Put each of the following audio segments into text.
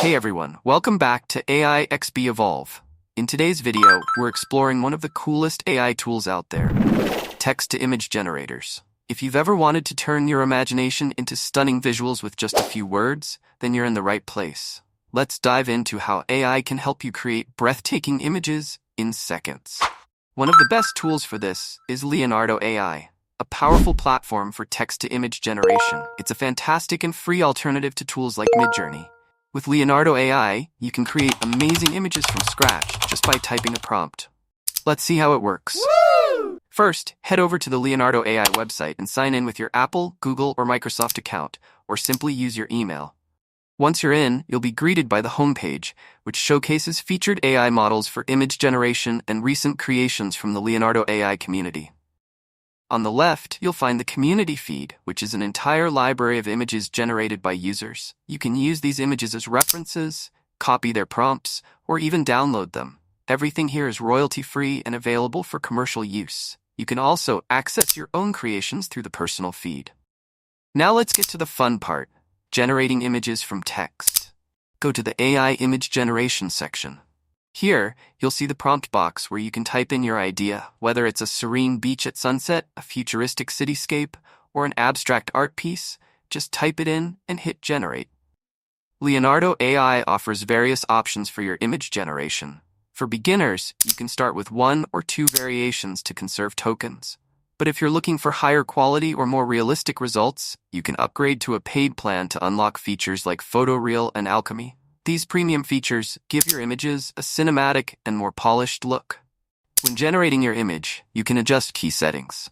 Hey everyone, welcome back to AI XB Evolve. In today's video, we're exploring one of the coolest AI tools out there, text-to-image generators. If you've ever wanted to turn your imagination into stunning visuals with just a few words, then you're in the right place. Let's dive into how AI can help you create breathtaking images in seconds. One of the best tools for this is Leonardo AI, a powerful platform for text-to-image generation. It's a fantastic and free alternative to tools like Midjourney. With Leonardo AI, you can create amazing images from scratch just by typing a prompt. Let's see how it works. Woo! First, head over to the Leonardo AI website and sign in with your Apple, Google, or Microsoft account, or simply use your email. Once you're in, you'll be greeted by the homepage, which showcases featured AI models for image generation and recent creations from the Leonardo AI community. On the left, you'll find the community feed, which is an entire library of images generated by users. You can use these images as references, copy their prompts, or even download them. Everything here is royalty-free and available for commercial use. You can also access your own creations through the personal feed. Now let's get to the fun part, generating images from text. Go to the AI image generation section. Here, you'll see the prompt box where you can type in your idea, whether it's a serene beach at sunset, a futuristic cityscape, or an abstract art piece. Just type it in and hit generate. Leonardo AI offers various options for your image generation. For beginners, you can start with 1 or 2 variations to conserve tokens. But if you're looking for higher quality or more realistic results, you can upgrade to a paid plan to unlock features like photoreal and alchemy. These premium features give your images a cinematic and more polished look. When generating your image, you can adjust key settings.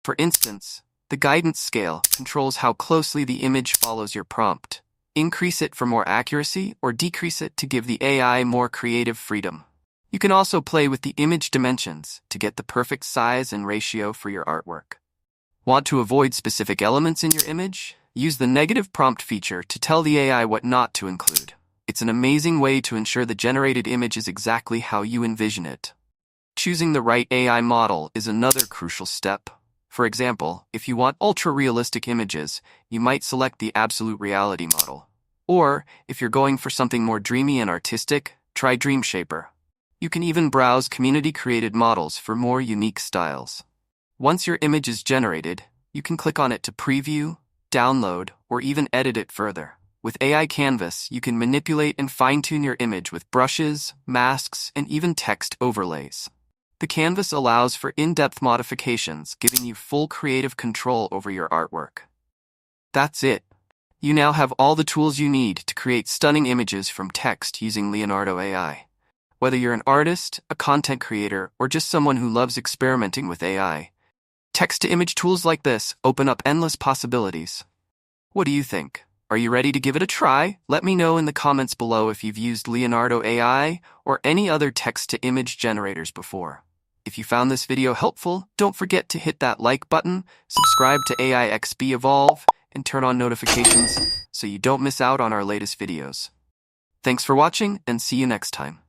For instance, the guidance scale controls how closely the image follows your prompt. Increase it for more accuracy or decrease it to give the AI more creative freedom. You can also play with the image dimensions to get the perfect size and ratio for your artwork. Want to avoid specific elements in your image? Use the negative prompt feature to tell the AI what not to include. It's an amazing way to ensure the generated image is exactly how you envision it. Choosing the right AI model is another crucial step. For example, if you want ultra-realistic images, you might select the Absolute Reality model. Or, if you're going for something more dreamy and artistic, try Dream Shaper. You can even browse community-created models for more unique styles. Once your image is generated, you can click on it to preview, download, or even edit it further. With AI Canvas, you can manipulate and fine-tune your image with brushes, masks, and even text overlays. The canvas allows for in-depth modifications, giving you full creative control over your artwork. That's it. You now have all the tools you need to create stunning images from text using Leonardo AI. Whether you're an artist, a content creator, or just someone who loves experimenting with AI, text-to-image tools like this open up endless possibilities. What do you think? Are you ready to give it a try? Let me know in the comments below if you've used Leonardo AI or any other text-to-image generators before. If you found this video helpful, don't forget to hit that like button, subscribe to AI XB Evolve, and turn on notifications so you don't miss out on our latest videos. Thanks for watching, and see you next time.